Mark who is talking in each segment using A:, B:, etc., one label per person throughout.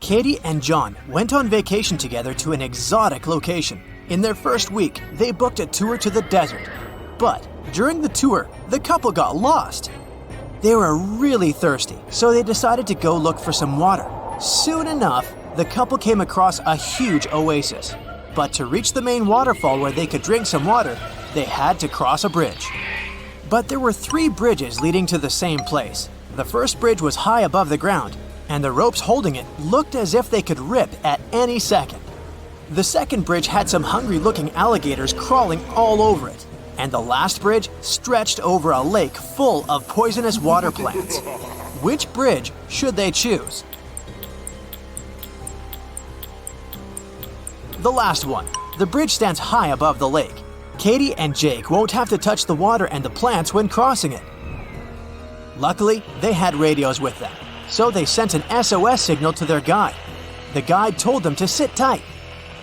A: Katie and John went on vacation together to an exotic location. In their first week, they booked a tour to the desert. But during the tour, the couple got lost. They were really thirsty, so they decided to go look for some water. Soon enough, the couple came across a huge oasis. But to reach the main waterfall where they could drink some water, they had to cross a bridge. But there were 3 bridges leading to the same place. The first bridge was high above the ground, and the ropes holding it looked as if they could rip at any second. The second bridge had some hungry-looking alligators crawling all over it, and the last bridge stretched over a lake full of poisonous water plants. Which bridge should they choose? The last one. The bridge stands high above the lake. Katie and Jake won't have to touch the water and the plants when crossing it. Luckily, they had radios with them, so they sent an SOS signal to their guide. The guide told them to sit tight.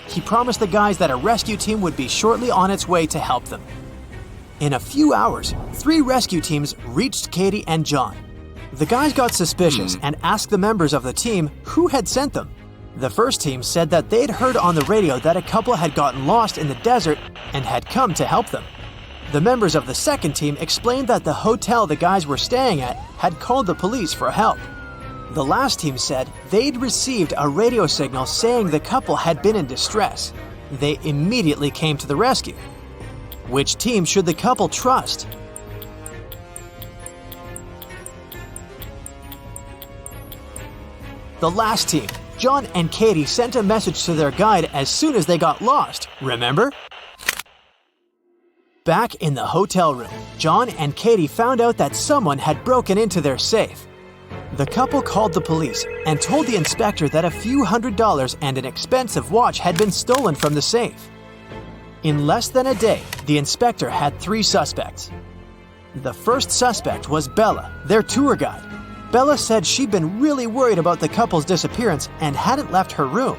A: He promised the guys that a rescue team would be shortly on its way to help them. In a few hours, 3 rescue teams reached Katie and John. The guys got suspicious and asked the members of the team who had sent them. The first team said that they'd heard on the radio that a couple had gotten lost in the desert and had come to help them. The members of the second team explained that the hotel the guys were staying at had called the police for help. The last team said they'd received a radio signal saying the couple had been in distress. They immediately came to the rescue. Which team should the couple trust? The last team. John and Katie sent a message to their guide as soon as they got lost, remember? Back in the hotel room, John and Katie found out that someone had broken into their safe. The couple called the police and told the inspector that a few $100s and an expensive watch had been stolen from the safe. In less than a day, the inspector had 3 suspects. The first suspect was Bella, their tour guide. Bella said she'd been really worried about the couple's disappearance and hadn't left her room.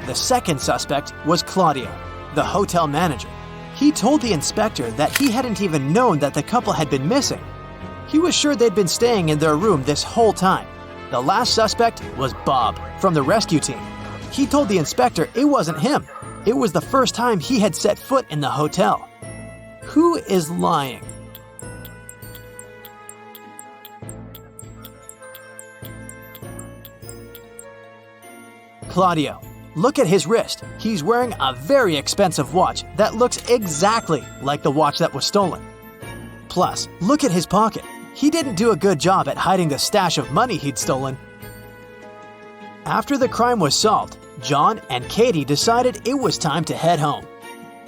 A: The second suspect was Claudio, the hotel manager. He told the inspector that he hadn't even known that the couple had been missing. He was sure they'd been staying in their room this whole time. The last suspect was Bob from the rescue team. He told the inspector it wasn't him. It was the first time he had set foot in the hotel. Who is lying? Claudio. Look at his wrist. He's wearing a very expensive watch that looks exactly like the watch that was stolen. Plus, look at his pocket. He didn't do a good job at hiding the stash of money he'd stolen. After the crime was solved, John and Katie decided it was time to head home.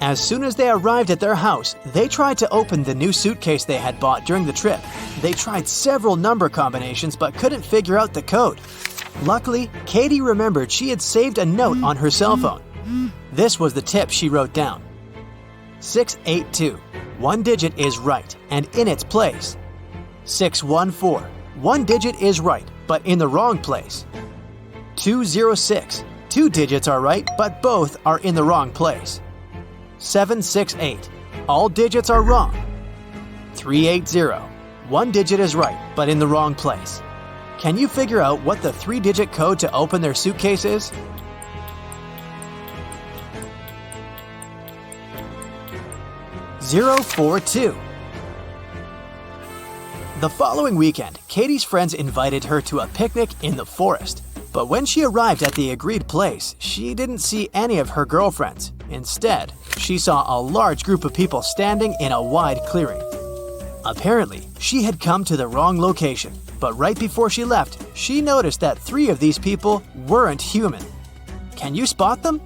A: As soon as they arrived at their house, they tried to open the new suitcase they had bought during the trip. They tried several number combinations but couldn't figure out the code. Luckily, Katie remembered she had saved a note on her cell phone. This was the tip she wrote down. 682. 1 digit is right and in its place. 614. 1 digit is right but in the wrong place. 206. 2 digits are right but both are in the wrong place. 768. All digits are wrong. 380. 1 digit is right but in the wrong place. Can you figure out what the 3-digit code to open their suitcase is? (042). The following weekend, Katie's friends invited her to a picnic in the forest. But when she arrived at the agreed place, she didn't see any of her girlfriends. Instead, she saw a large group of people standing in a wide clearing. Apparently, she had come to the wrong location, but right before she left, she noticed that 3 of these people weren't human. Can you spot them?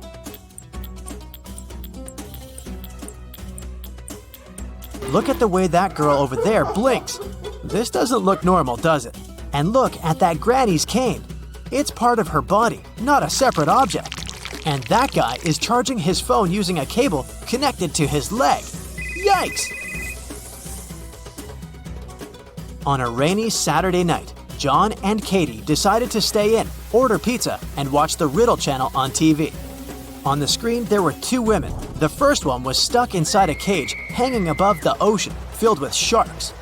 A: Look at the way that girl over there blinks. This doesn't look normal, does it? And look at that granny's cane. It's part of her body, not a separate object. And that guy is charging his phone using a cable connected to his leg. Yikes! On a rainy Saturday night, John and Katie decided to stay in, order pizza, and watch the Riddle channel on TV. On the screen, there were 2 women. The first one was stuck inside a cage hanging above the ocean, filled with sharks.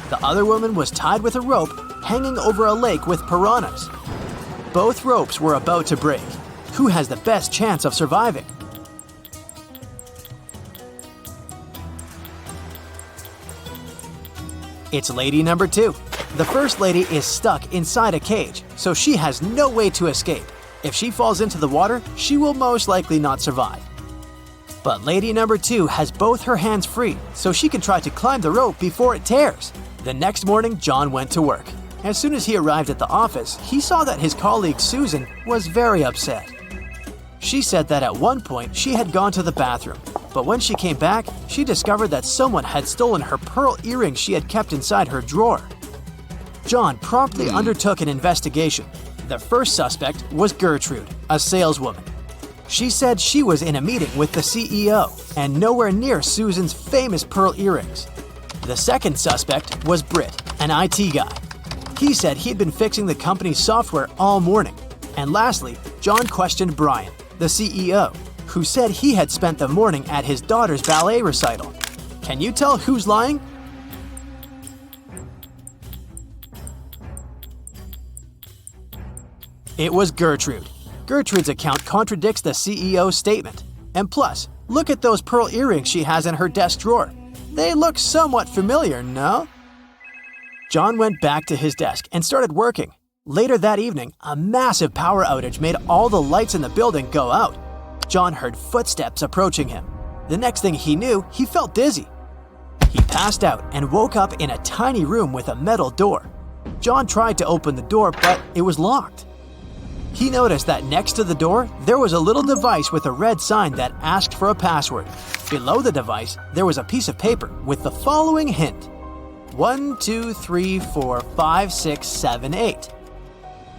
A: The other woman was tied with a rope, hanging over a lake with piranhas. Both ropes were about to break. Who has the best chance of surviving? It's lady number 2. The first lady is stuck inside a cage, so she has no way to escape. If she falls into the water, she will most likely not survive. But lady number 2 has both her hands free, so she can try to climb the rope before it tears. The next morning, John went to work. As soon as he arrived at the office, he saw that his colleague Susan was very upset. She said that at one point she had gone to the bathroom, but when she came back, she discovered that someone had stolen her pearl earrings she had kept inside her drawer. John promptly undertook an investigation. The first suspect was Gertrude, a saleswoman. She said she was in a meeting with the CEO and nowhere near Susan's famous pearl earrings. The second suspect was Britt, an IT guy. He said he'd been fixing the company's software all morning. And lastly, John questioned Brian, the CEO, who said he had spent the morning at his daughter's ballet recital. Can you tell who's lying? It was Gertrude. Gertrude's account contradicts the CEO's statement. And plus, look at those pearl earrings she has in her desk drawer. They look somewhat familiar, no? John went back to his desk and started working. Later that evening, a massive power outage made all the lights in the building go out. John heard footsteps approaching him. The next thing he knew, he felt dizzy. He passed out and woke up in a tiny room with a metal door. John tried to open the door, but it was locked. He noticed that next to the door, there was a little device with a red sign that asked for a password. Below the device, there was a piece of paper with the following hint: 1, 2, 3, 4, 5, 6, 7, 8.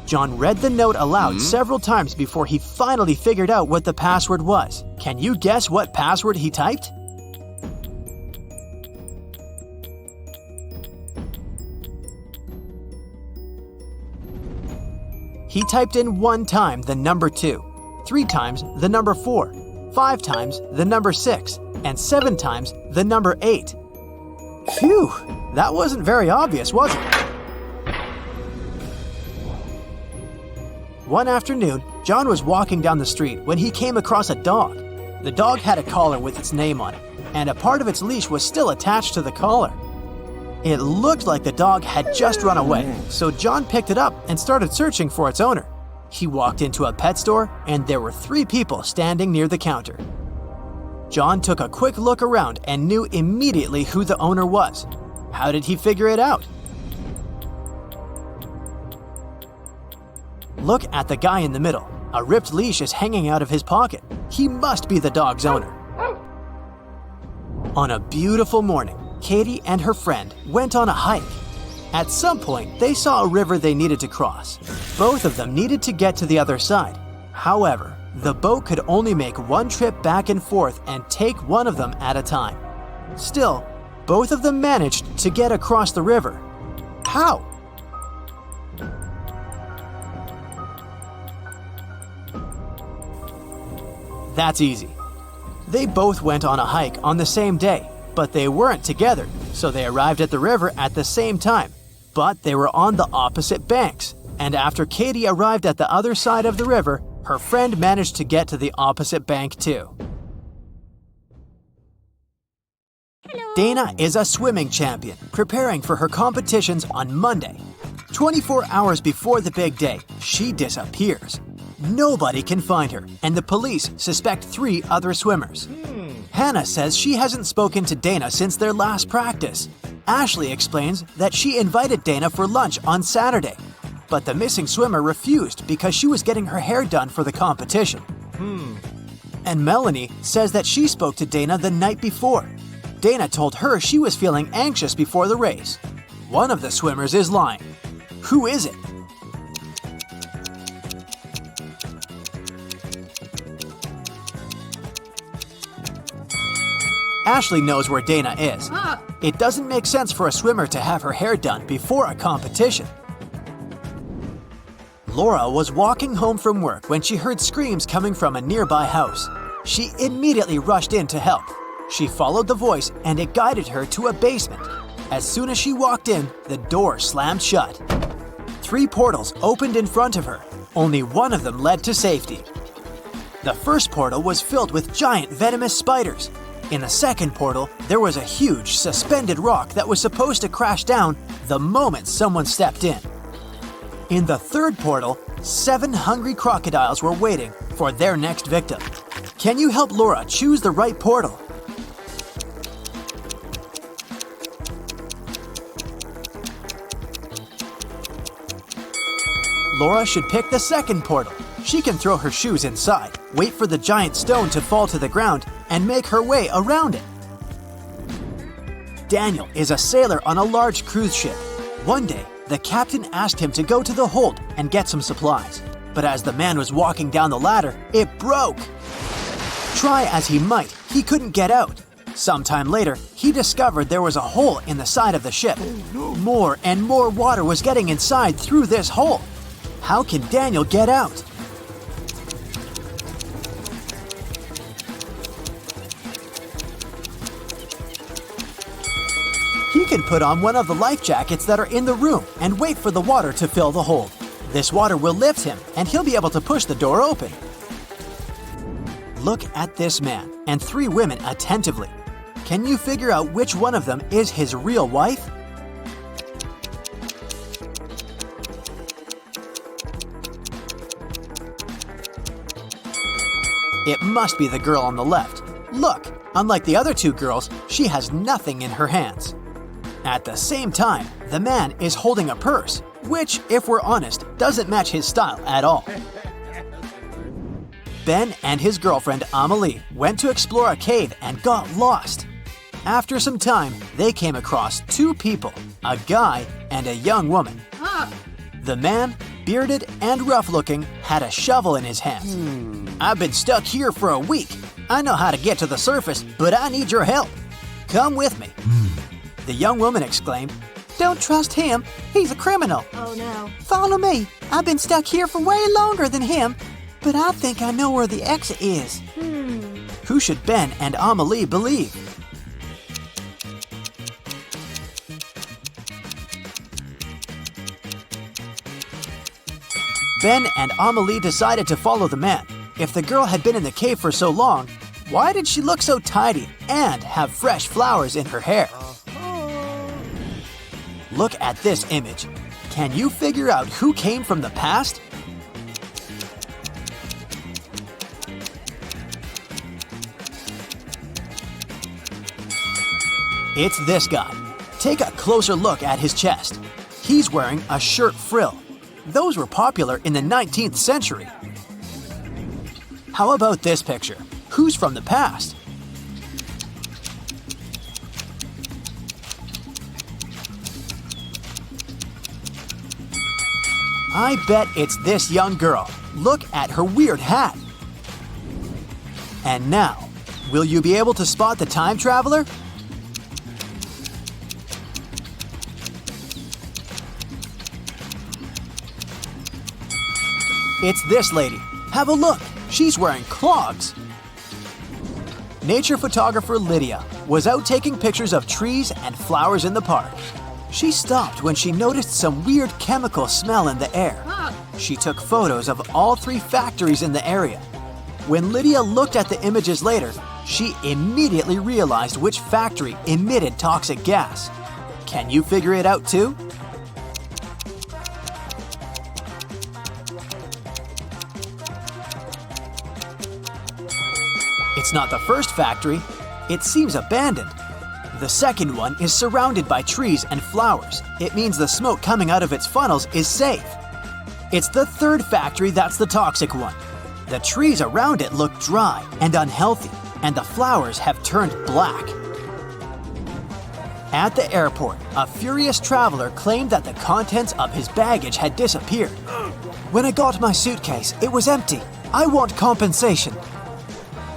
A: John read the note aloud several times before he finally figured out what the password was. Can you guess what password he typed? He typed in 1 time the number 2, 3 times the number 4, 5 times the number 6, and 7 times the number 8. Phew, that wasn't very obvious, was it? One afternoon, John was walking down the street when he came across a dog. The dog had a collar with its name on it, and a part of its leash was still attached to the collar. It looked like the dog had just run away, so John picked it up and started searching for its owner. He walked into a pet store, and there were 3 people standing near the counter. John took a quick look around and knew immediately who the owner was. How did he figure it out? Look at the guy in the middle. A ripped leash is hanging out of his pocket. He must be the dog's owner. On a beautiful morning, Katie and her friend went on a hike. At some point, they saw a river they needed to cross. Both of them needed to get to the other side. However, the boat could only make one trip back and forth and take one of them at a time. Still, both of them managed to get across the river. How? That's easy. They both went on a hike on the same day, but they weren't together, so they arrived at the river at the same time. But they were on the opposite banks, and after Katie arrived at the other side of the river, her friend managed to get to the opposite bank too.
B: Hello.
A: Dana is a swimming champion, preparing for her competitions on Monday. 24 hours before the big day, she disappears. Nobody can find her, and the police suspect 3 other swimmers. Hannah says she hasn't spoken to Dana since their last practice. Ashley explains that she invited Dana for lunch on Saturday, but the missing swimmer refused because she was getting her hair done for the competition. And Melanie says that she spoke to Dana the night before. Dana told her she was feeling anxious before the race. One of the swimmers is lying. Who is it? Ashley knows where Dana is. It doesn't make sense for a swimmer to have her hair done before a competition. Laura was walking home from work when she heard screams coming from a nearby house. She immediately rushed in to help. She followed the voice and it guided her to a basement. As soon as she walked in, the door slammed shut. 3 portals opened in front of her. Only one of them led to safety. The first portal was filled with giant venomous spiders. In the second portal, there was a huge suspended rock that was supposed to crash down the moment someone stepped in. In the third portal, 7 hungry crocodiles were waiting for their next victim. Can you help Laura choose the right portal? Laura should pick the second portal. She can throw her shoes inside, wait for the giant stone to fall to the ground, and make her way around it. Daniel is a sailor on a large cruise ship. One day, the captain asked him to go to the hold and get some supplies. But as the man was walking down the ladder, it broke. Try as he might, he couldn't get out. Sometime later, he discovered there was a hole in the side of the ship. More and more water was getting inside through this hole. How can Daniel get out? He can put on one of the life jackets that are in the room and wait for the water to fill the hole. This water will lift him and he'll be able to push the door open. Look at this man and 3 women attentively. Can you figure out which one of them is his real wife? It must be the girl on the left. Look, unlike the other 2 girls, she has nothing in her hands. At the same time, the man is holding a purse, which, if we're honest, doesn't match his style at all. Ben and his girlfriend Amelie went to explore a cave and got lost. After some time, they came across 2 people, a guy and a young woman. The man, bearded and rough-looking, had a shovel in his hands. I've been stuck here for a week. I know how to get to the surface, but I need your help. Come with me. The young woman exclaimed, Don't trust him. He's a criminal.
B: Oh no.
A: Follow me. I've been stuck here for way longer than him, but I think I know where the exit is. Who should Ben and Amelie believe? Ben and Amelie decided to follow the man. If the girl had been in the cave for so long, why did she look so tidy and have fresh flowers in her hair? Look at this image. Can you figure out who came from the past? It's this guy. Take a closer look at his chest. He's wearing a shirt frill. Those were popular in the 19th century. How about this picture? Who's from the past? I bet it's this young girl. Look at her weird hat. And now, will you be able to spot the time traveler? It's this lady. Have a look. She's wearing clogs. Nature photographer Lydia was out taking pictures of trees and flowers in the park. She stopped when she noticed some weird chemical smell in the air. She took photos of all 3 factories in the area. When Lydia looked at the images later, she immediately realized which factory emitted toxic gas. Can you figure it out too? It's not the first factory. It seems abandoned. The second one is surrounded by trees and flowers. It means the smoke coming out of its funnels is safe. It's the third factory that's the toxic one. The trees around it look dry and unhealthy, and the flowers have turned black. At the airport, a furious traveler claimed that the contents of his baggage had disappeared. When I got my suitcase, it was empty. I want compensation.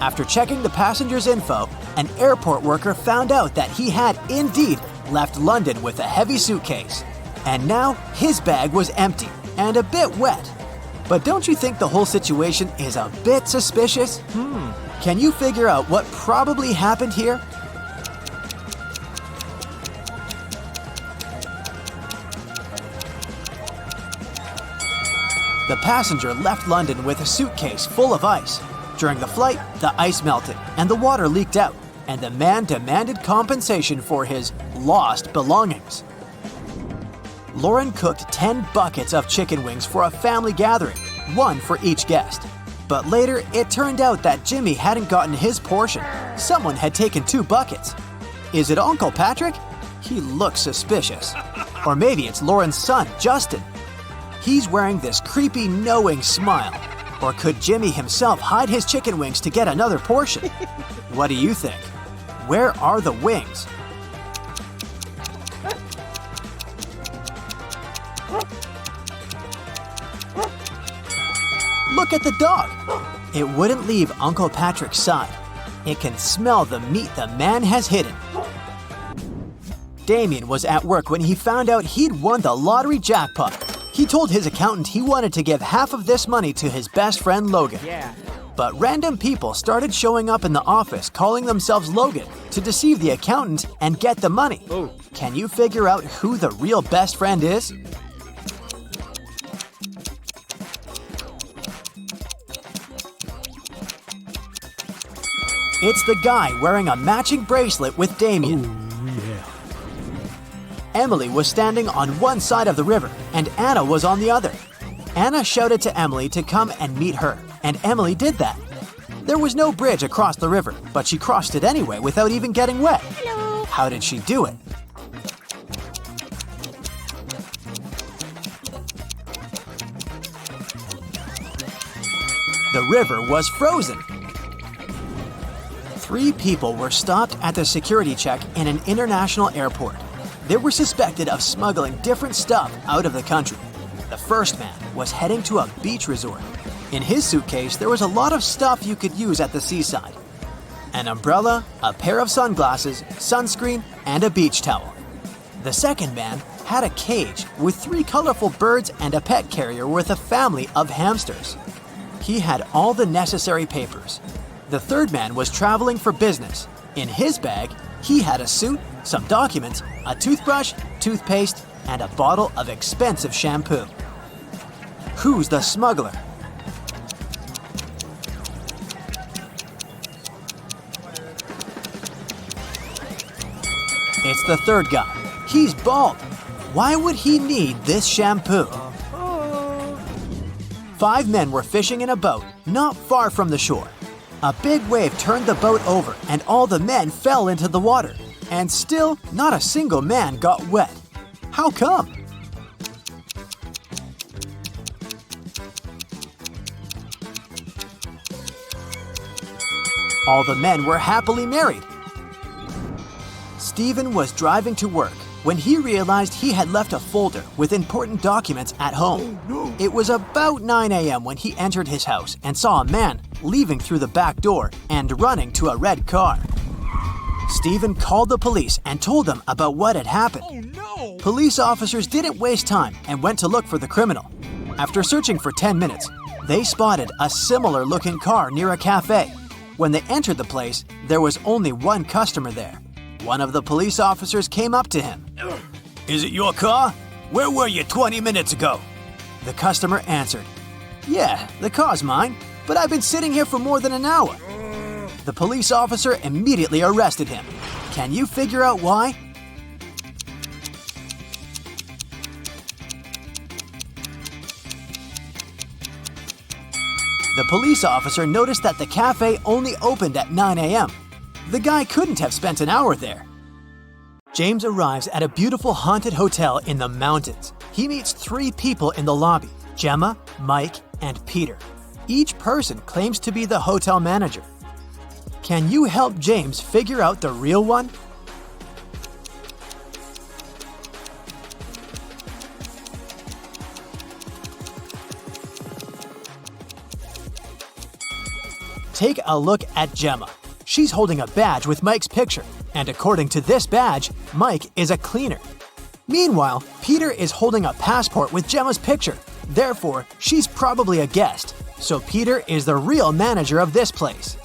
A: After checking the passenger's info, an airport worker found out that he had indeed left London with a heavy suitcase. And now his bag was empty and a bit wet. But don't you think the whole situation is a bit suspicious? Can you figure out what probably happened here? The passenger left London with a suitcase full of ice. During the flight, the ice melted and the water leaked out, and the man demanded compensation for his lost belongings. Lauren cooked 10 buckets of chicken wings for a family gathering, one for each guest. But later, it turned out that Jimmy hadn't gotten his portion. Someone had taken 2 buckets. Is it Uncle Patrick? He looks suspicious. Or maybe it's Lauren's son, Justin. He's wearing this creepy, knowing smile. Or could Jimmy himself hide his chicken wings to get another portion? What do you think? Where are the wings? Look at the dog. It wouldn't leave Uncle Patrick's side. It can smell the meat the man has hidden. Damien was at work when he found out he'd won the lottery jackpot. He told his accountant he wanted to give half of this money to his best friend Logan. But random people started showing up in the office calling themselves Logan to deceive the accountant and get the money. Can you figure out who the real best friend is? It's the guy wearing a matching bracelet with Damien. Emily was standing on one side of the river, and Anna was on the other. Anna shouted to Emily to come and meet her, and Emily did that. There was no bridge across the river, but she crossed it anyway without even getting wet.
B: Hello.
A: How did she do it? The river was frozen. 3 people were stopped at the security check in an international airport. They were suspected of smuggling different stuff out of the country. The first man was heading to a beach resort. In his suitcase, there was a lot of stuff you could use at the seaside. An umbrella, a pair of sunglasses, sunscreen, and a beach towel. The second man had a cage with 3 colorful birds and a pet carrier with a family of hamsters. He had all the necessary papers. The third man was traveling for business. In his bag, he had a suit, some documents, a toothbrush, toothpaste, and a bottle of expensive shampoo. Who's the smuggler? It's the third guy. He's bald. Why would he need this shampoo? 5 men were fishing in a boat not far from the shore. A big wave turned the boat over and all the men fell into the water. And still, not a single man got wet. How come? All the men were happily married. Stephen was driving to work when he realized he had left a folder with important documents at home. It was about 9 a.m. when he entered his house and saw a man leaving through the back door and running to a red car. Stephen called the police and told them about what had happened. Police officers didn't waste time and went to look for the criminal. After searching for 10 minutes, they spotted a similar-looking car near a cafe. When they entered the place, there was only one customer there. One of the police officers came up to him. "Is it your car? Where were you 20 minutes ago?" The customer answered, "Yeah, the car's mine, but I've been sitting here for more than an hour." The police officer immediately arrested him. Can you figure out why? The police officer noticed that the cafe only opened at 9 a.m. The guy couldn't have spent an hour there. James arrives at a beautiful haunted hotel in the mountains. He meets 3 people in the lobby, Gemma, Mike, and Peter. Each person claims to be the hotel manager. Can you help James figure out the real one? Take a look at Gemma. She's holding a badge with Mike's picture, and according to this badge, Mike is a cleaner. Meanwhile, Peter is holding a passport with Gemma's picture. Therefore, she's probably a guest. So Peter is the real manager of this place.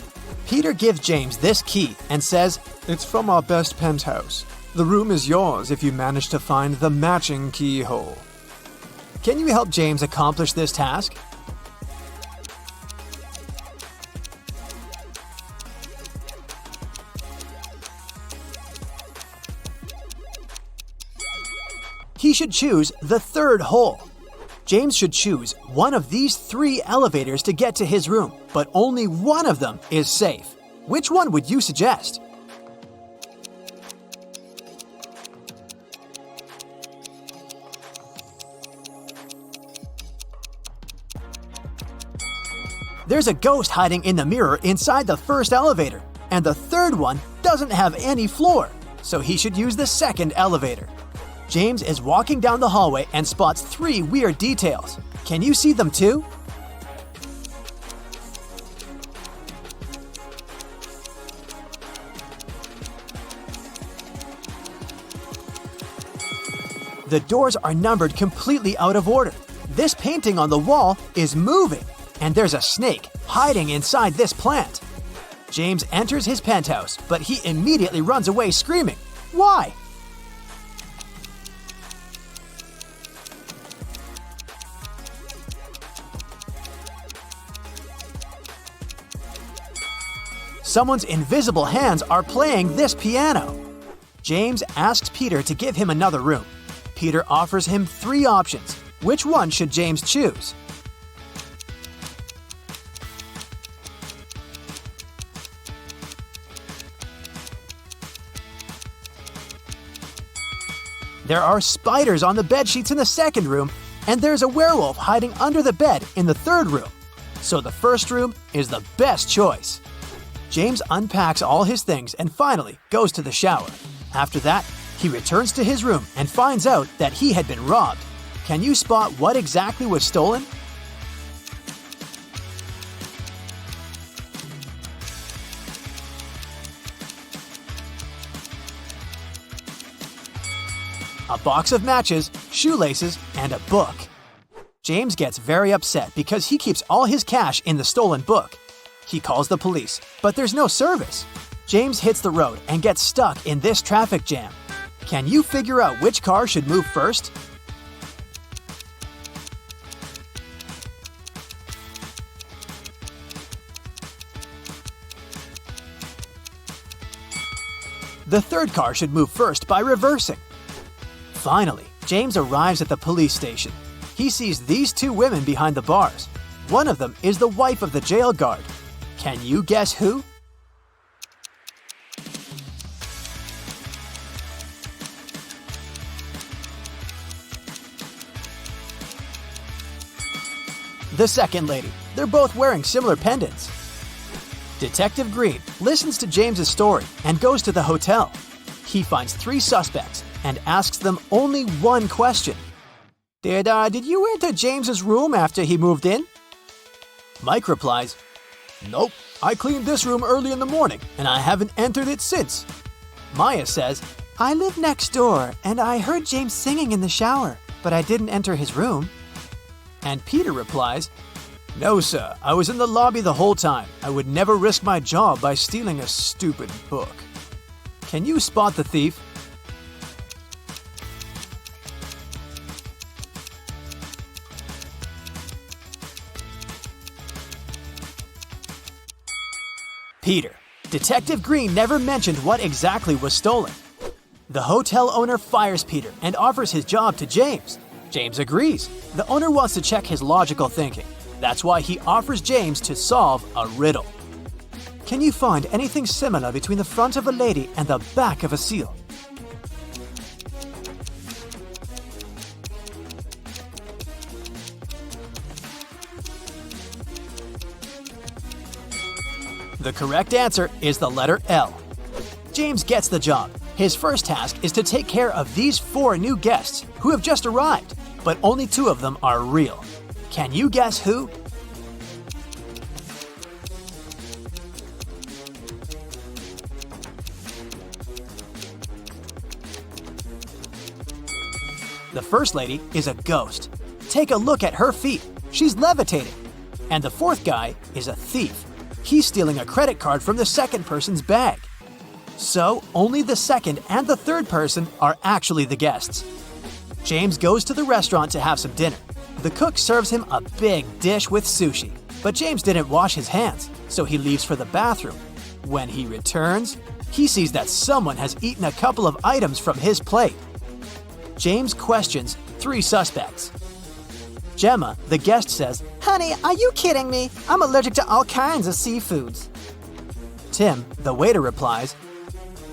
A: Peter gives James this key and says,
C: "It's from our best penthouse. The room is yours if you manage to find the matching keyhole."
A: Can you help James accomplish this task? He should choose the third hole. James should choose one of these 3 elevators to get to his room, but only one of them is safe. Which one would you suggest? There's a ghost hiding in the mirror inside the first elevator, and the third one doesn't have any floor, so he should use the second elevator. James is walking down the hallway and spots 3 weird details. Can you see them too? The doors are numbered completely out of order. This painting on the wall is moving, and there's a snake hiding inside this plant. James enters his penthouse, but he immediately runs away screaming. Why? Someone's invisible hands are playing this piano. James asks Peter to give him another room. Peter offers him 3 options. Which one should James choose? There are spiders on the bedsheets in the second room, and there's a werewolf hiding under the bed in the third room. So the first room is the best choice. James unpacks all his things and finally goes to the shower. After that, he returns to his room and finds out that he had been robbed. Can you spot what exactly was stolen? A box of matches, shoelaces, and a book. James gets very upset because he keeps all his cash in the stolen book. He calls the police, but there's no service. James hits the road and gets stuck in this traffic jam. Can you figure out which car should move first? The third car should move first by reversing. Finally, James arrives at the police station. He sees these 2 women behind the bars. One of them is the wife of the jail guard. Can you guess who? The second lady. They're both wearing similar pendants. Detective Green listens to James's story and goes to the hotel. He finds 3 suspects and asks them only one question. Did you enter James's room after he moved in? Mike replies, "Nope, I cleaned this room early in the morning and I haven't entered it since." Maya says, "I live next door and I heard James singing in the shower, but I didn't enter his room." And Peter replies, "No, sir, I was in the lobby the whole time. I would never risk my job by stealing a stupid book." Can you spot the thief? Peter. Detective Green never mentioned what exactly was stolen. The hotel owner fires Peter and offers his job to James. James agrees. The owner wants to check his logical thinking. That's why he offers James to solve a riddle. Can you find anything similar between the front of a lady and the back of a seal? The correct answer is the letter L. James gets the job. His first task is to take care of these 4 new guests who have just arrived, but only 2 of them are real. Can you guess who? The first lady is a ghost. Take a look at her feet. She's levitating. And the 4th guy is a thief. He's stealing a credit card from the second person's bag. So, only the second and the third person are actually the guests. James goes to the restaurant to have some dinner. The cook serves him a big dish with sushi, but James didn't wash his hands, so he leaves for the bathroom. When he returns, he sees that someone has eaten a couple of items from his plate. James questions 3 suspects. Gemma, the guest, says,
C: Honey, are you kidding me? I'm allergic to all kinds of seafoods.
A: Tim, the waiter, replies,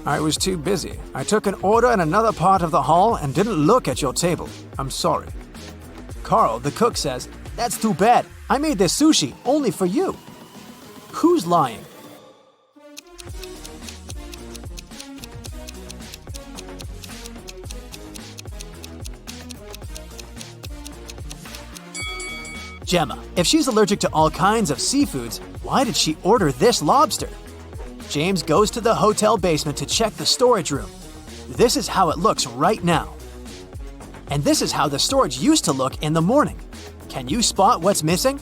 D: I was too busy. I took an order in another part of the hall and didn't look at your table. I'm sorry.
A: Carl, the cook, says, That's too bad. I made this sushi only for you. Who's lying? Gemma, if she's allergic to all kinds of seafoods, why did she order this lobster? James goes to the hotel basement to check the storage room. This is how it looks right now. And this is how the storage used to look in the morning. Can you spot what's missing?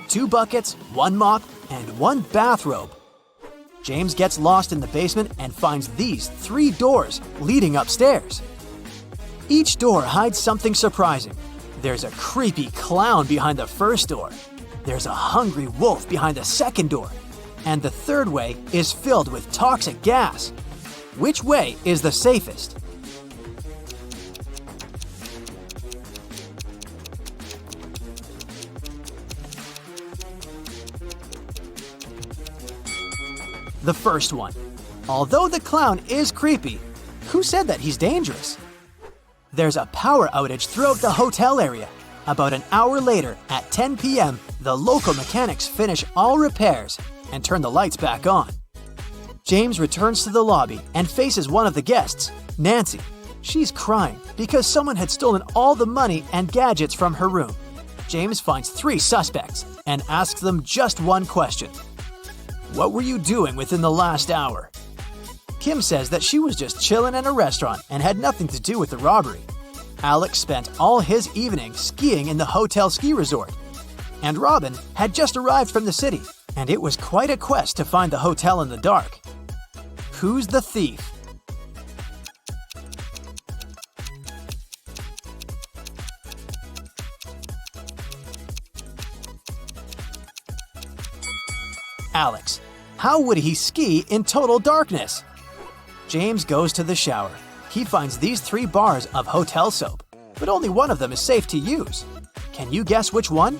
A: Two buckets, 1 mop, and 1 bathrobe. James gets lost in the basement and finds these 3 doors leading upstairs. Each door hides something surprising. There's a creepy clown behind the first door. There's a hungry wolf behind the second door. And the third way is filled with toxic gas. Which way is the safest? The first one. Although the clown is creepy, who said that he's dangerous? There's a power outage throughout the hotel area. About an hour later, at 10 p.m., the local mechanics finish all repairs and turn the lights back on. James returns to the lobby and faces one of the guests, Nancy. She's crying because someone had stolen all the money and gadgets from her room. James finds 3 suspects and asks them just one question. What were you doing within the last hour? Kim says that she was just chilling in a restaurant and had nothing to do with the robbery. Alex spent all his evening skiing in the hotel ski resort. And Robin had just arrived from the city, and it was quite a quest to find the hotel in the dark. Who's the thief? Alex. How would he ski in total darkness? James goes to the shower. He finds these 3 bars of hotel soap, but only one of them is safe to use. Can you guess which one?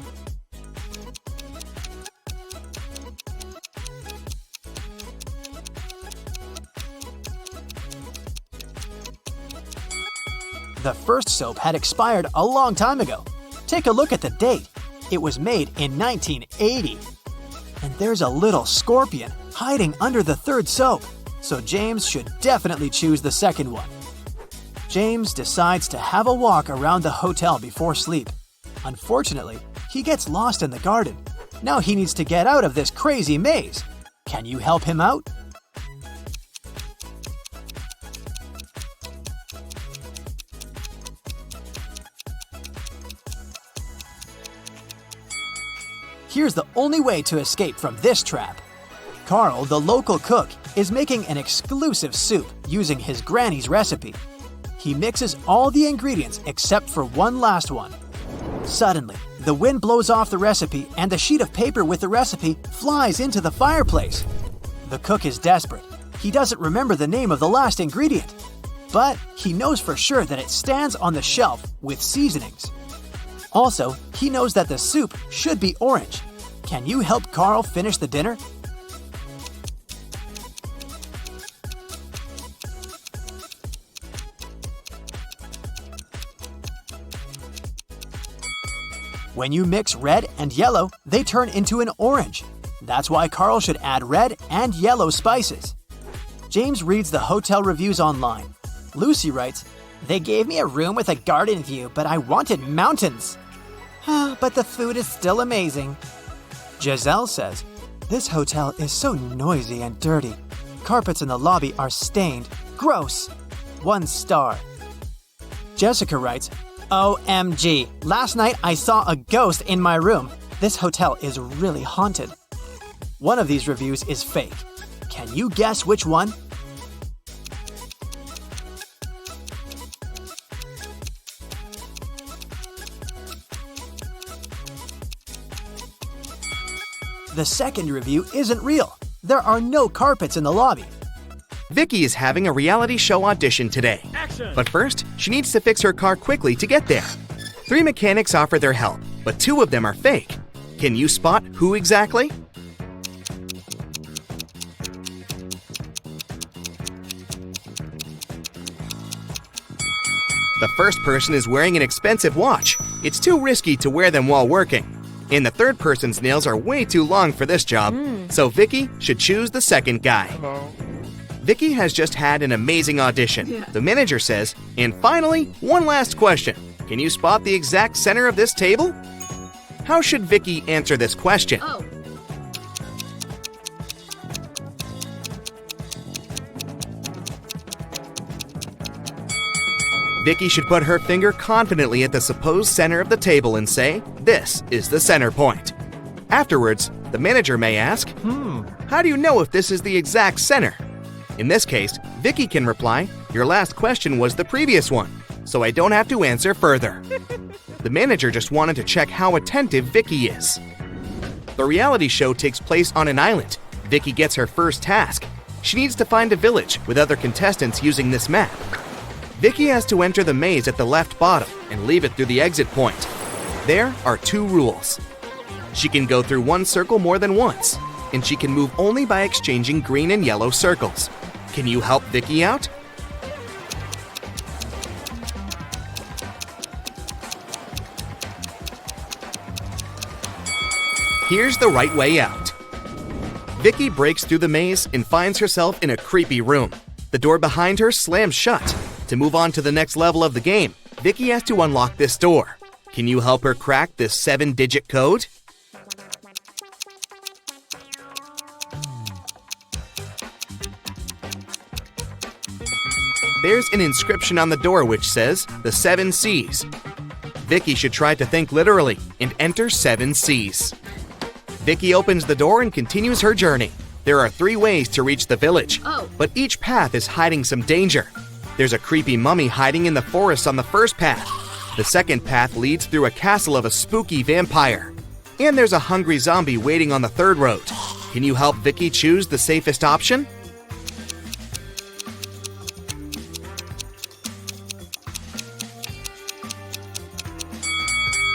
A: The first soap had expired a long time ago. Take a look at the date. It was made in 1980. And there's a little scorpion hiding under the 3rd soap, so James should definitely choose the second one. James decides to have a walk around the hotel before sleep. Unfortunately, he gets lost in the garden. Now he needs to get out of this crazy maze. Can you help him out? Here's the only way to escape from this trap. Carl, the local cook, is making an exclusive soup using his granny's recipe. He mixes all the ingredients except for one last one. Suddenly, the wind blows off the recipe and the sheet of paper with the recipe flies into the fireplace. The cook is desperate. He doesn't remember the name of the last ingredient, but he knows for sure that it stands on the shelf with seasonings. Also, he knows that the soup should be orange. Can you help Carl finish the dinner? When you mix red and yellow, they turn into an orange. That's why Carl should add red and yellow spices. James reads the hotel reviews online. Lucy writes, "They gave me a room with a garden view, but I wanted mountains. But the food is still amazing." Giselle says, "This hotel is so noisy and dirty. Carpets in the lobby are stained. Gross. 1 star." Jessica writes, "OMG, last night I saw a ghost in my room. This hotel is really haunted." One of these reviews is fake. Can you guess which one? The second review isn't real. There are no carpets in the lobby.
E: Vicky is having a reality show audition today.
B: Action.
E: But first, she needs to fix her car quickly to get there. 3 mechanics offer their help, but 2 of them are fake. Can you spot who exactly? The first person is wearing an expensive watch. It's too risky to wear them while working. And the third person's nails are way too long for this job, so Vicky should choose the second guy. Vicky has just had an amazing audition, the manager says. And finally, one last question. Can you spot the exact center of this table? How should Vicky answer this question?
B: Oh.
E: Vicky should put her finger confidently at the supposed center of the table and say, "This is the center point." Afterwards, the manager may ask, "How do you know if this is the exact center?" In this case, Vicky can reply, "Your last question was the previous one, so I don't have to answer further." The manager just wanted to check how attentive Vicky is. The reality show takes place on an island. Vicky gets her first task. She needs to find a village with other contestants using this map. Vicky has to enter the maze at the left bottom and leave it through the exit point. There are 2 rules. She can go through one circle more than once, and she can move only by exchanging green and yellow circles. Can you help Vicky out? Here's the right way out. Vicky breaks through the maze and finds herself in a creepy room. The door behind her slams shut. To move on to the next level of the game, Vicky has to unlock this door. Can you help her crack this 7-digit code? There's an inscription on the door which says, "The 7 C's." Vicky should try to think literally and enter 7 C's. Vicky opens the door and continues her journey. There are 3 ways to reach the village, but each path is hiding some danger. There's a creepy mummy hiding in the forest on the first path. The second path leads through a castle of a spooky vampire. And there's a hungry zombie waiting on the third road. Can you help Vicky choose the safest option?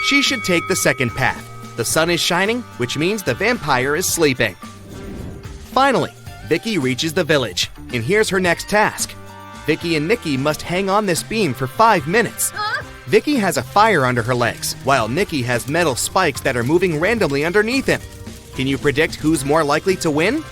E: She should take the second path. The sun is shining, which means the vampire is sleeping. Finally, Vicky reaches the village, and here's her next task. Vicky and Nikki must hang on this beam for 5 minutes. Vicky has a fire under her legs, while Nikki has metal spikes that are moving randomly underneath him. Can you predict who's more likely to win?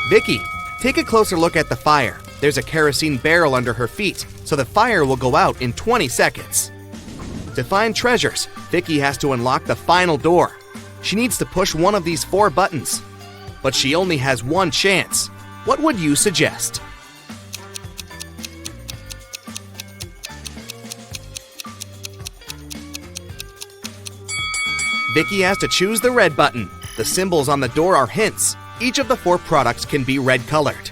E: Vicky, take a closer look at the fire. There's a kerosene barrel under her feet, so the fire will go out in 20 seconds. To find treasures, Vicky has to unlock the final door. She needs to push one of these 4 buttons. But she only has 1 chance. What would you suggest? Vicky has to choose the red button. The symbols on the door are hints. Each of the 4 products can be red colored.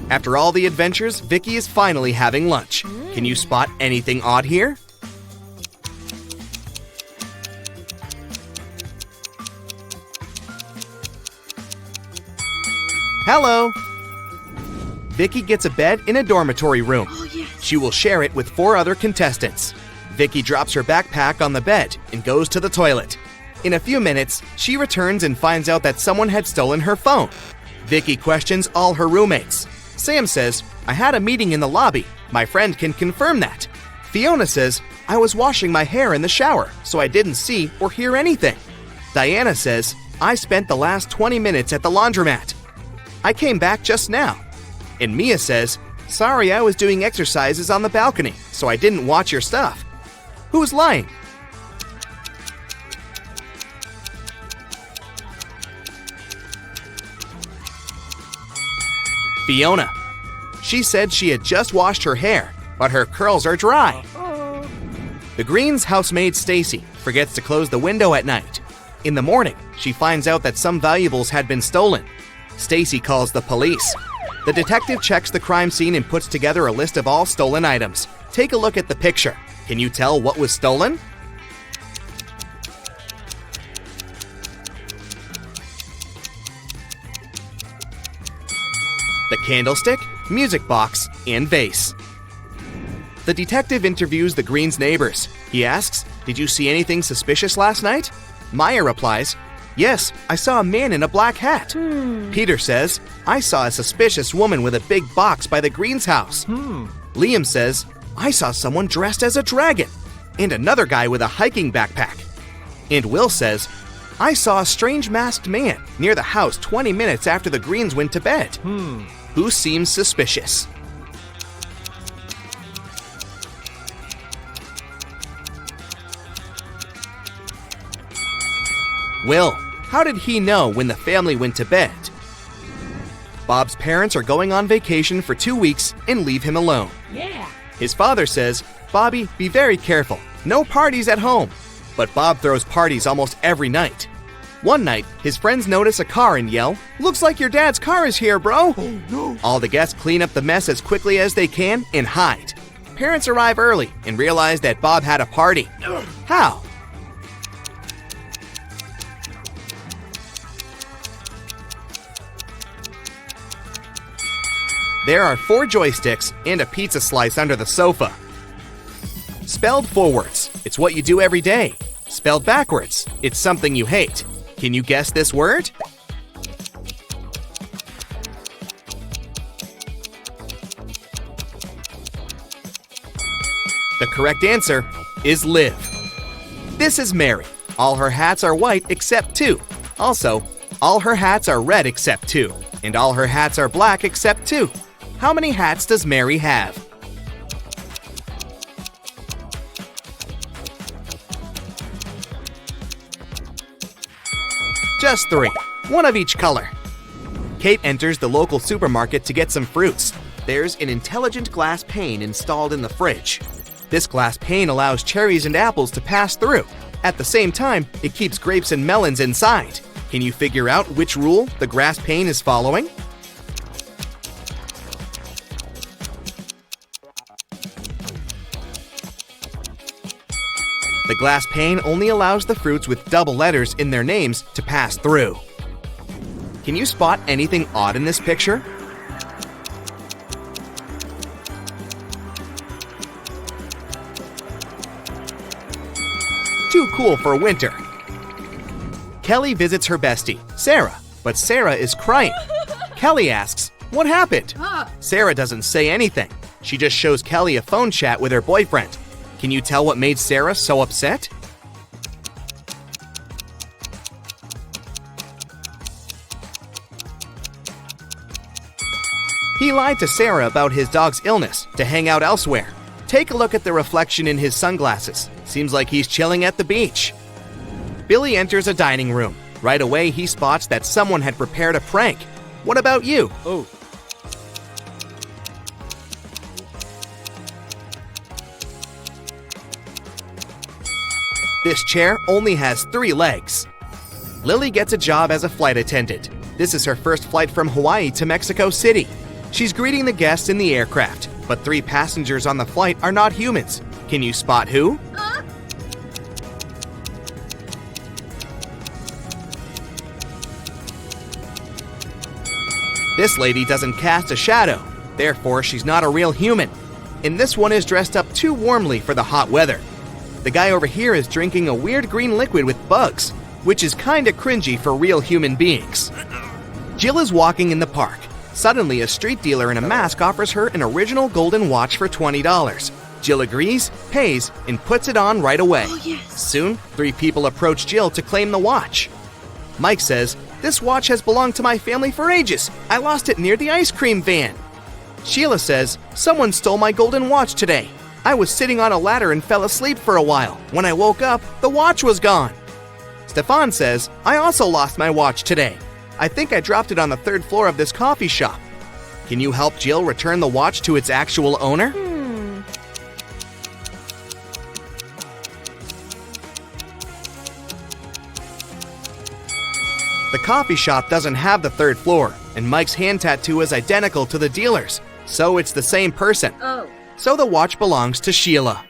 E: After all the adventures, Vicky is finally having lunch. Can you spot anything odd here? Hello! Vicky gets a bed in a dormitory room. She will share it with 4 other contestants. Vicky drops her backpack on the bed and goes to the toilet. In a few minutes, she returns and finds out that someone had stolen her phone. Vicky questions all her roommates. Sam says, "I had a meeting in the lobby. My friend can confirm that." Fiona says, "I was washing my hair in the shower, so I didn't see or hear anything." Diana says, "I spent the last 20 minutes at the laundromat. I came back just now." And Mia says, "Sorry, I was doing exercises on the balcony, so I didn't watch your stuff." Who's lying? Fiona. She said she had just washed her hair, but her curls are dry. The Greens' housemaid Stacy forgets to close the window at night. In the morning, she finds out that some valuables had been stolen. Stacy calls the police. The detective checks the crime scene and puts together a list of all stolen items. Take a look at the picture. Can you tell what was stolen? The candlestick, music box, and vase. The detective interviews the Greens' neighbors. He asks, "Did you see anything suspicious last night?" Maya replies, "Yes, I saw a man in a black hat." Peter says, "I saw a suspicious woman with a big box by the Greens' house." Liam says, "I saw someone dressed as a dragon and another guy with a hiking backpack." And Will says, "I saw a strange masked man near the house 20 minutes after the Greens went to bed." Who seems suspicious? Will. How did he know when the family went to bed? Bob's parents are going on vacation for 2 weeks and leave him alone.
B: Yeah.
E: His father says, "Bobby, be very careful. No parties at home." But Bob throws parties almost every night. One night, his friends notice a car and yell, "Looks like your dad's car is here, bro!" Oh, no. All the guests clean up the mess as quickly as they can and hide. Parents arrive early and realize that Bob had a party. How? There are 4 joysticks and a pizza slice under the sofa. Spelled forwards, it's what you do every day. Spelled backwards, it's something you hate. Can you guess this word? The correct answer is live. This is Mary. All her hats are white except 2. Also, all her hats are red except 2. And all her hats are black except 2. How many hats does Mary have? Just 3, one of each color. Kate enters the local supermarket to get some fruits. There's an intelligent glass pane installed in the fridge. This glass pane allows cherries and apples to pass through. At the same time, it keeps grapes and melons inside. Can you figure out which rule the glass pane is following? The glass pane only allows the fruits with double letters in their names to pass through. Can you spot anything odd in this picture? Too cool for winter. Kelly visits her bestie, Sarah, but Sarah is crying. Kelly asks, "What happened?" Sarah doesn't say anything. She just shows Kelly a phone chat with her boyfriend. Can you tell what made Sarah so upset? He lied to Sarah about his dog's illness to hang out elsewhere. Take a look at the reflection in his sunglasses. Seems like he's chilling at the beach. Billy enters a dining room. Right away, he spots that someone had prepared a prank. What about you?
D: Oh.
E: This chair only has 3 legs. Lily gets a job as a flight attendant. This is her first flight from Hawaii to Mexico City. She's greeting the guests in the aircraft, but 3 passengers on the flight are not humans. Can you spot who? This lady doesn't cast a shadow, therefore she's not a real human. And this one is dressed up too warmly for the hot weather. The guy over here is drinking a weird green liquid with bugs, which is kinda cringy for real human beings. Jill is walking in the park. Suddenly, a street dealer in a mask offers her an original golden watch for $20. Jill agrees, pays, and puts it on right away. Soon, 3 people approach Jill to claim the watch. Mike says, "This watch has belonged to my family for ages. I lost it near the ice cream van." Sheila says, "Someone stole my golden watch today. I was sitting on a ladder and fell asleep for a while. When I woke up, the watch was gone." Stefan says, "I also lost my watch today. I think I dropped it on the 3rd floor of this coffee shop." Can you help Jill return the watch to its actual owner? The coffee shop doesn't have the third floor, and Mike's hand tattoo is identical to the dealer's, so it's the same person.
B: Oh.
E: So the watch belongs to Sheila.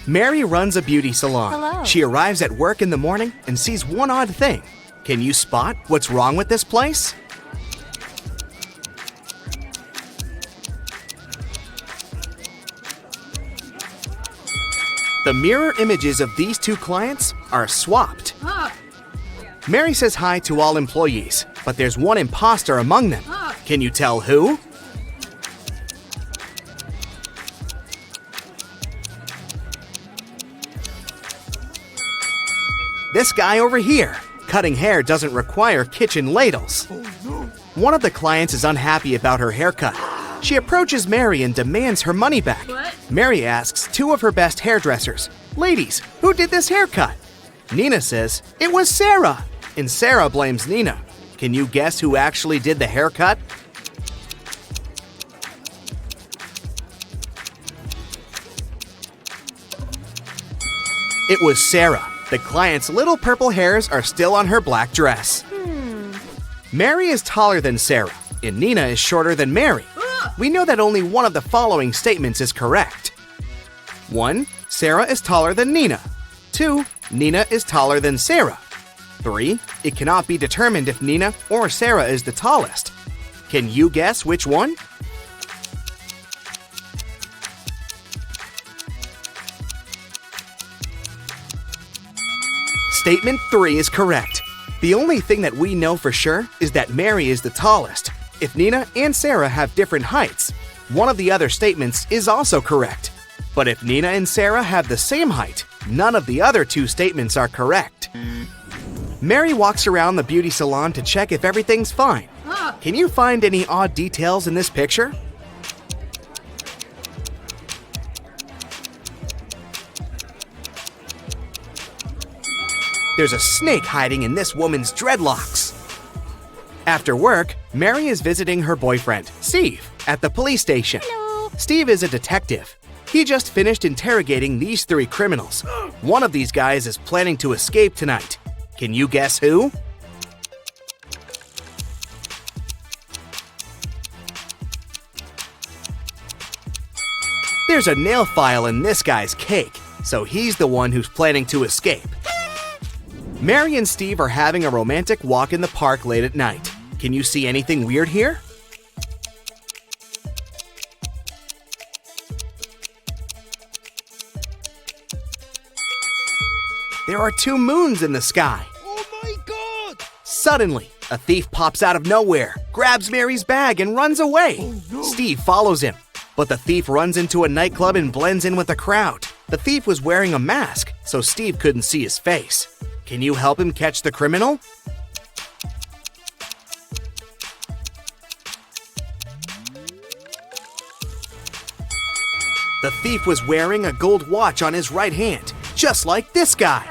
E: Mary runs a beauty salon.
B: Hello.
E: She arrives at work in the morning and sees one odd thing. Can you spot what's wrong with this place? The mirror images of these two clients are swapped. Mary says hi to all employees, but there's one imposter among them. Can you tell who? This guy over here. Cutting hair doesn't require kitchen ladles. One of the clients is unhappy about her haircut. She approaches Mary and demands her money back.
B: What?
E: Mary asks two of her best hairdressers, "Ladies, who did this haircut?" Nina says, "It was Sarah." And Sarah blames Nina. Can you guess who actually did the haircut? It was Sarah. The client's little purple hairs are still on her black dress. Mary is taller than Sarah, and Nina is shorter than Mary. We know that only one of the following statements is correct. 1. Sarah is taller than Nina. 2. Nina is taller than Sarah. 3. It cannot be determined if Nina or Sarah is the tallest. Can you guess which one? Statement 3 is correct. The only thing that we know for sure is that Mary is the tallest. If Nina and Sarah have different heights, one of the other statements is also correct. But if Nina and Sarah have the same height, none of the other two statements are correct. Mary walks around the beauty salon to check if everything's fine. Can you find any odd details in this picture? There's a snake hiding in this woman's dreadlocks. After work, Mary is visiting her boyfriend, Steve, at the police station.
B: Hello.
E: Steve is a detective. He just finished interrogating these 3 criminals. One of these guys is planning to escape tonight. Can you guess who? There's a nail file in this guy's cake, so he's the one who's planning to escape. Mary and Steve are having a romantic walk in the park late at night. Can you see anything weird here? There are 2 moons in the sky.
F: Oh my god!
E: Suddenly, a thief pops out of nowhere, grabs Mary's bag, and runs away. Steve follows him, but the thief runs into a nightclub and blends in with the crowd. The thief was wearing a mask, so Steve couldn't see his face. Can you help him catch the criminal? The thief was wearing a gold watch on his right hand, just like this guy.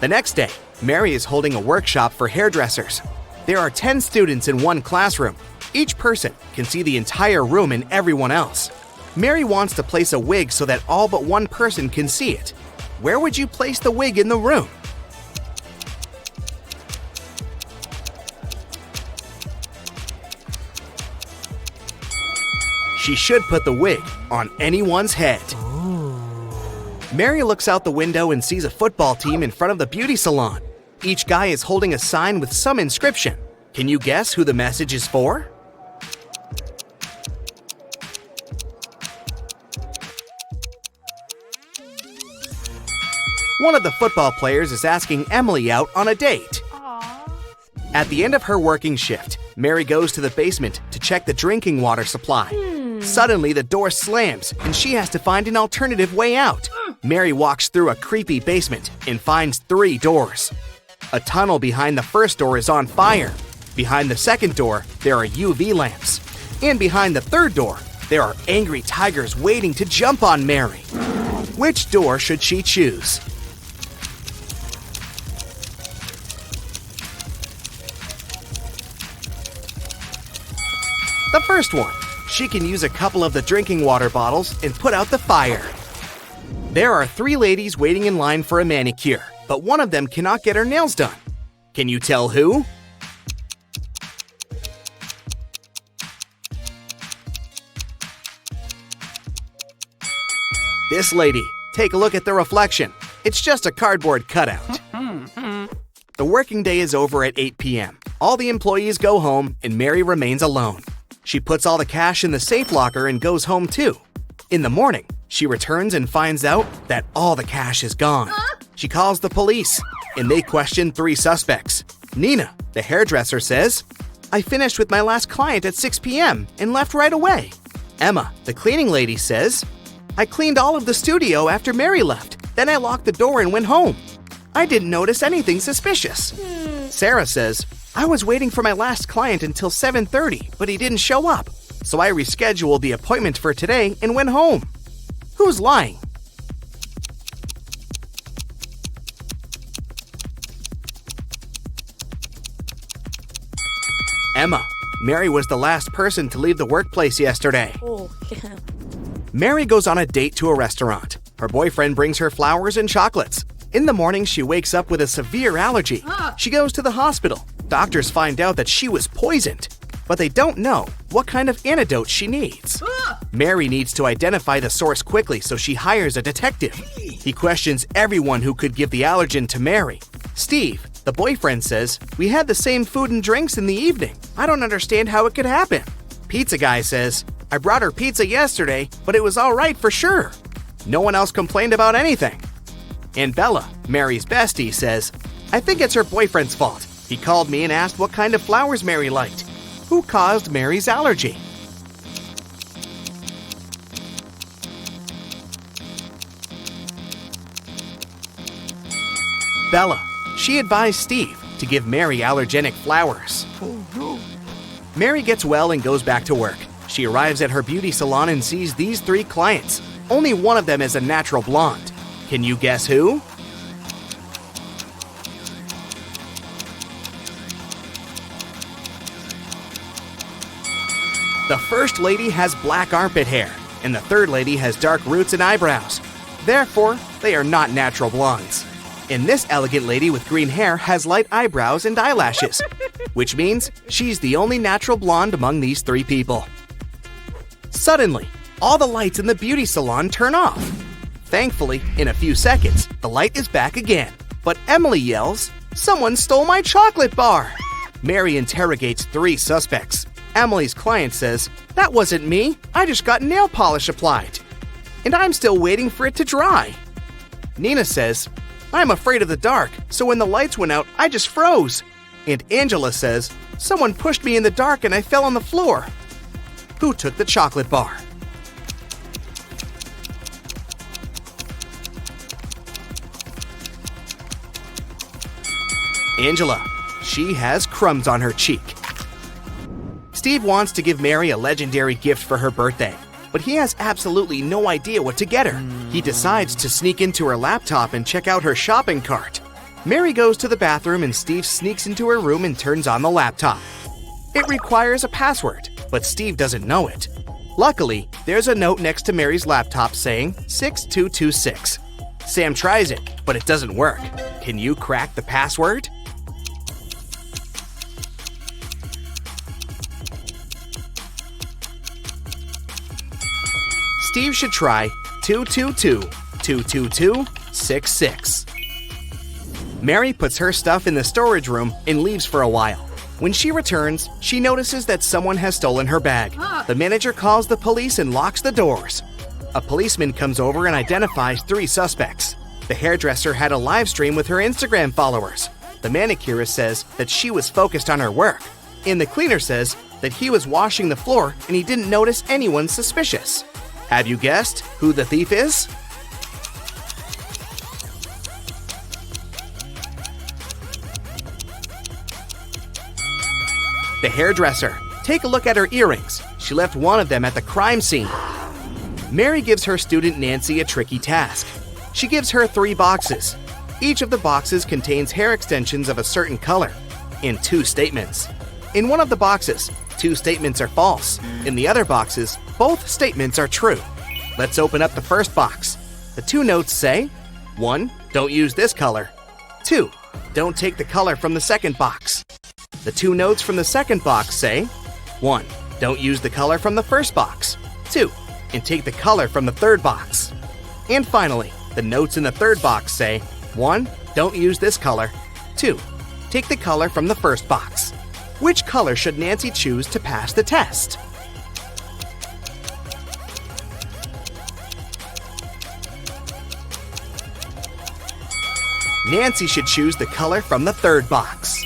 E: The next day, Mary is holding a workshop for hairdressers. There are 10 students in one classroom. Each person can see the entire room and everyone else. Mary wants to place a wig so that all but one person can see it. Where would you place the wig in the room? She should put the wig on anyone's head. Mary looks out the window and sees a football team in front of the beauty salon. Each guy is holding a sign with some inscription. Can you guess who the message is for? One of the football players is asking Emily out on a date. At the end of her working shift, Mary goes to the basement to check the drinking water supply. Suddenly, the door slams, and she has to find an alternative way out. Mary walks through a creepy basement and finds 3 doors. A tunnel behind the first door is on fire. Behind the second door, there are UV lamps. And behind the third door, there are angry tigers waiting to jump on Mary. Which door should she choose? The first one. She can use a couple of the drinking water bottles and put out the fire. There are 3 ladies waiting in line for a manicure, but one of them cannot get her nails done. Can you tell who? This lady. Take a look at the reflection. It's just a cardboard cutout. The working day is over at 8 p.m. All the employees go home and Mary remains alone. She puts all the cash in the safe locker and goes home too. In the morning, she returns and finds out that all the cash is gone. She calls the police and they question 3 suspects. Nina, the hairdresser, says, "I finished with my last client at 6 p.m. and left right away." Emma, the cleaning lady, says, "I cleaned all of the studio after Mary left. Then I locked the door and went home. I didn't notice anything suspicious." Sarah says, "I was waiting for my last client until 7:30, but he didn't show up. So I rescheduled the appointment for today and went home." Who's lying? Emma. Mary was the last person to leave the workplace yesterday.
B: Oh, yeah.
E: Mary goes on a date to a restaurant. Her boyfriend brings her flowers and chocolates. In the morning, she wakes up with a severe allergy. She goes to the hospital. Doctors find out that she was poisoned, but they don't know what kind of antidote she needs. Mary needs to identify the source quickly, so she hires a detective. He questions everyone who could give the allergen to Mary. Steve, the boyfriend, says, "We had the same food and drinks in the evening. I don't understand how it could happen." Pizza guy says, "I brought her pizza yesterday, but it was all right for sure. No one else complained about anything." And Bella, Mary's bestie, says, "I think it's her boyfriend's fault. He called me and asked what kind of flowers Mary liked. Who caused Mary's allergy?" Bella. She advised Steve to give Mary allergenic flowers. Mary gets well and goes back to work. She arrives at her beauty salon and sees these 3 clients. Only one of them is a natural blonde. Can you guess who? The first lady has black armpit hair, and the third lady has dark roots and eyebrows. Therefore, they are not natural blondes. And this elegant lady with green hair has light eyebrows and eyelashes, which means she's the only natural blonde among these 3 people. Suddenly, all the lights in the beauty salon turn off. Thankfully, in a few seconds, the light is back again. But Emily yells, "Someone stole my chocolate bar!" Mary interrogates 3 suspects. Emily's client says, "That wasn't me. I just got nail polish applied. And I'm still waiting for it to dry." Nina says, "I'm afraid of the dark, so when the lights went out, I just froze." And Angela says, "Someone pushed me in the dark and I fell on the floor." Who took the chocolate bar? Angela. She has crumbs on her cheek. Steve wants to give Mary a legendary gift for her birthday, but he has absolutely no idea what to get her. He decides to sneak into her laptop and check out her shopping cart. Mary goes to the bathroom and Steve sneaks into her room and turns on the laptop. It requires a password, but Steve doesn't know it. Luckily, there's a note next to Mary's laptop saying 6226. Sam tries it, but it doesn't work. Can you crack the password? Steve should try 222-222-66. Mary puts her stuff in the storage room and leaves for a while. When she returns, she notices that someone has stolen her bag. The manager calls the police and locks the doors. A policeman comes over and identifies 3 suspects. The hairdresser had a live stream with her Instagram followers. The manicurist says that she was focused on her work. And the cleaner says that he was washing the floor and he didn't notice anyone suspicious. Have you guessed who the thief is? The hairdresser. Take a look at her earrings. She left one of them at the crime scene. Mary gives her student Nancy a tricky task. She gives her 3 boxes. Each of the boxes contains hair extensions of a certain color and 2 statements. In one of the boxes, 2 statements are false. In the other boxes, both statements are true. Let's open up the first box. The 2 notes say, 1. Don't use this color. 2. Don't take the color from the second box. The two notes from the second box say 1. Don't use the color from the first box. 2. And take the color from the third box. And finally, the notes in the third box say 1. Don't use this color. 2. Take the color from the first box. Which color should Nancy choose to pass the test? Nancy should choose the color from the third box.